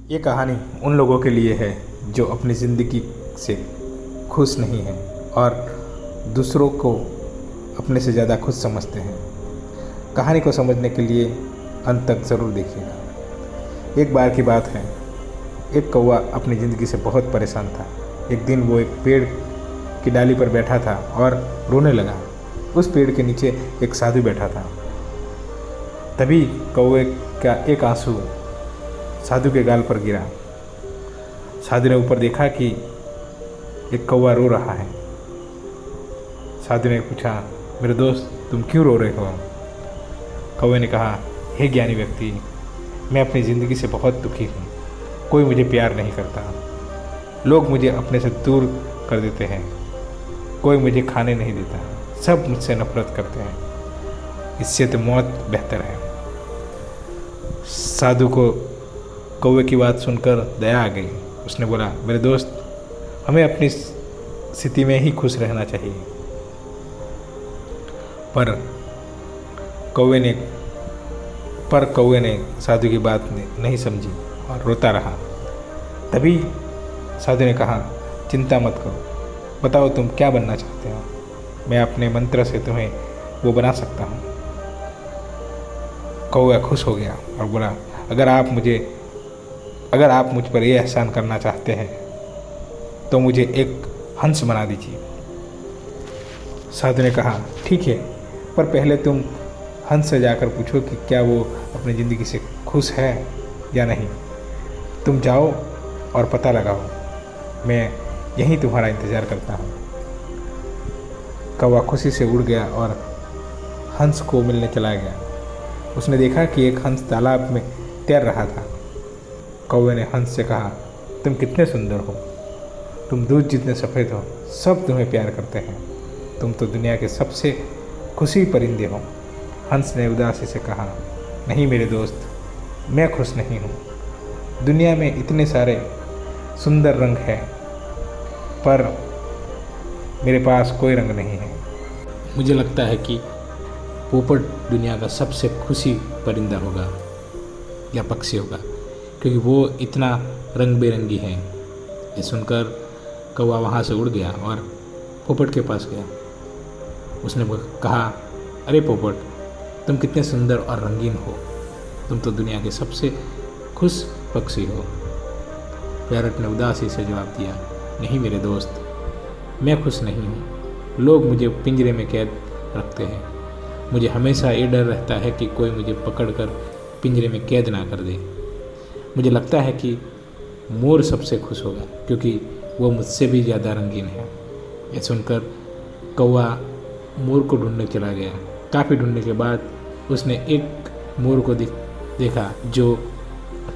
ये कहानी उन लोगों के लिए है जो अपनी ज़िंदगी से खुश नहीं हैं और दूसरों को अपने से ज़्यादा खुश समझते हैं। कहानी को समझने के लिए अंत तक ज़रूर देखिएगा। एक बार की बात है, एक कौवा अपनी ज़िंदगी से बहुत परेशान था। एक दिन वो एक पेड़ की डाली पर बैठा था और रोने लगा। उस पेड़ के नीचे एक साधु बैठा था। तभी कौवे का एक आंसू साधु के गाल पर गिरा। साधु ने ऊपर देखा कि एक कौवा रो रहा है। साधु ने पूछा, मेरे दोस्त तुम क्यों रो रहे हो? कौवे ने कहा, हे ज्ञानी व्यक्ति, मैं अपनी ज़िंदगी से बहुत दुखी हूँ। कोई मुझे प्यार नहीं करता। लोग मुझे अपने से दूर कर देते हैं। कोई मुझे खाने नहीं देता। सब मुझसे नफरत करते हैं। इससे तो मौत बेहतर है। साधु को कौवे की बात सुनकर दया आ गई। उसने बोला, मेरे दोस्त, हमें अपनी स्थिति में ही खुश रहना चाहिए। पर कौवे ने साधु की बात नहीं समझी और रोता रहा। तभी साधु ने कहा, चिंता मत करो, बताओ तुम क्या बनना चाहते हो? मैं अपने मंत्र से तुम्हें वो बना सकता हूँ। कौवा खुश हो गया और बोला, अगर आप मुझ पर यह एहसान करना चाहते हैं तो मुझे एक हंस बना दीजिए। साधु ने कहा, ठीक है, पर पहले तुम हंस से जाकर पूछो कि क्या वो अपनी ज़िंदगी से खुश है या नहीं। तुम जाओ और पता लगाओ। मैं यहीं तुम्हारा इंतज़ार करता हूँ। कौवा खुशी से उड़ गया और हंस को मिलने चला गया। उसने देखा कि एक हंस तालाब में तैर रहा था। कौवे ने हंस से कहा, तुम कितने सुंदर हो, तुम दूध जितने सफ़ेद हो, सब तुम्हें प्यार करते हैं। तुम तो दुनिया के सबसे खुशी परिंदे हो। हंस ने उदासी से कहा, नहीं मेरे दोस्त, मैं खुश नहीं हूँ। दुनिया में इतने सारे सुंदर रंग हैं, पर मेरे पास कोई रंग नहीं है। मुझे लगता है कि पोपट दुनिया का सबसे खुशी परिंदा होगा या पक्षी होगा, क्योंकि वो इतना रंग बिरंगी है। ये सुनकर कौवा वहाँ से उड़ गया और पोपट के पास गया। उसने कहा, अरे पोपट, तुम कितने सुंदर और रंगीन हो। तुम तो दुनिया के सबसे खुश पक्षी हो। पैरट ने उदासी से जवाब दिया, नहीं मेरे दोस्त, मैं खुश नहीं हूँ। लोग मुझे पिंजरे में कैद रखते हैं। मुझे हमेशा ये डर रहता है कि कोई मुझे पकड़कर पिंजरे में कैद ना कर दे। मुझे लगता है कि मोर सबसे खुश होगा, क्योंकि वो मुझसे भी ज़्यादा रंगीन है। ये सुनकर कौवा मोर को ढूंढने चला गया। काफ़ी ढूंढने के बाद उसने एक मोर को देखा जो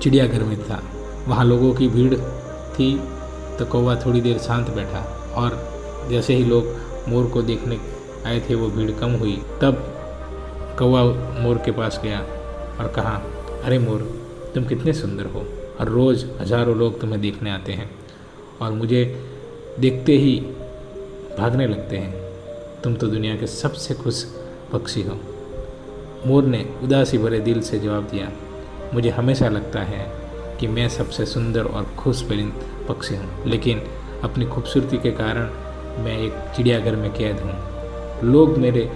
चिड़ियाघर में था। वहाँ लोगों की भीड़ थी, तो कौवा थोड़ी देर शांत बैठा और जैसे ही लोग मोर को देखने आए थे, वो भीड़ कम हुई। तब कौवा मोर के पास गया और कहा, अरे मोर, तुम कितने सुंदर हो। हर रोज़ हज़ारों लोग तुम्हें देखने आते हैं और मुझे देखते ही भागने लगते हैं। तुम तो दुनिया के सबसे खुश पक्षी हो। मोर ने उदासी भरे दिल से जवाब दिया, मुझे हमेशा लगता है कि मैं सबसे सुंदर और खुश पक्षी हूँ, लेकिन अपनी खूबसूरती के कारण मैं एक चिड़ियाघर में कैद हूँ। लोग मेरे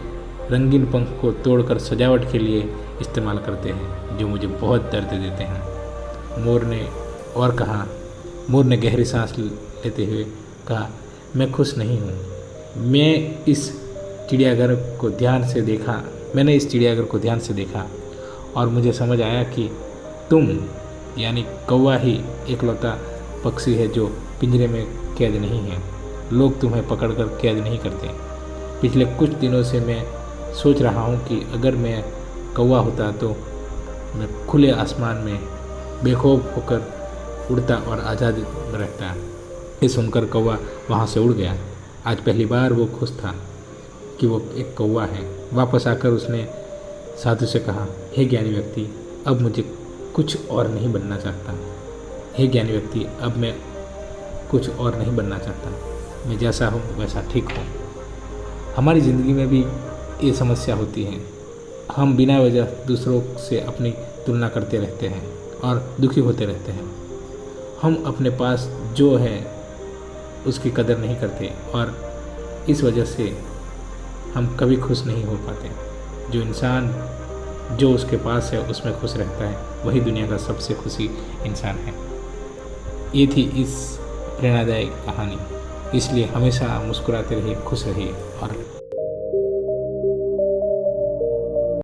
रंगीन पंख को तोड़कर सजावट के लिए इस्तेमाल करते हैं, जो मुझे बहुत दर्द देते हैं। मोर ने गहरी सांस लेते हुए कहा, मैं खुश नहीं हूँ। मैंने इस चिड़ियाघर को ध्यान से देखा और मुझे समझ आया कि तुम यानी कौवा ही एकलौता पक्षी है जो पिंजरे में कैद नहीं है। लोग तुम्हें पकड़कर कैद नहीं करते। पिछले कुछ दिनों से मैं सोच रहा हूँ कि अगर मैं कौवा होता तो मैं खुले आसमान में बेखौफ होकर उड़ता और आज़ाद रहता। ये सुनकर कौवा वहाँ से उड़ गया। आज पहली बार वो खुश था कि वो एक कौवा है। वापस आकर उसने साधु से कहा, हे ज्ञानी व्यक्ति, अब मुझे कुछ और नहीं बनना चाहता। हे ज्ञानी व्यक्ति, अब मैं कुछ और नहीं बनना चाहता। मैं जैसा हूँ वैसा ठीक हूँ। हमारी ज़िंदगी में भी ये समस्या होती है। हम बिना वजह दूसरों से अपनी तुलना करते रहते हैं और दुखी होते रहते हैं। हम अपने पास जो है उसकी कदर नहीं करते और इस वजह से हम कभी खुश नहीं हो पाते। जो इंसान जो उसके पास है उसमें खुश रहता है, वही दुनिया का सबसे खुशी इंसान है। ये थी इस प्रेरणादायक कहानी। इसलिए हमेशा मुस्कुराते रहिए, खुश रहिए और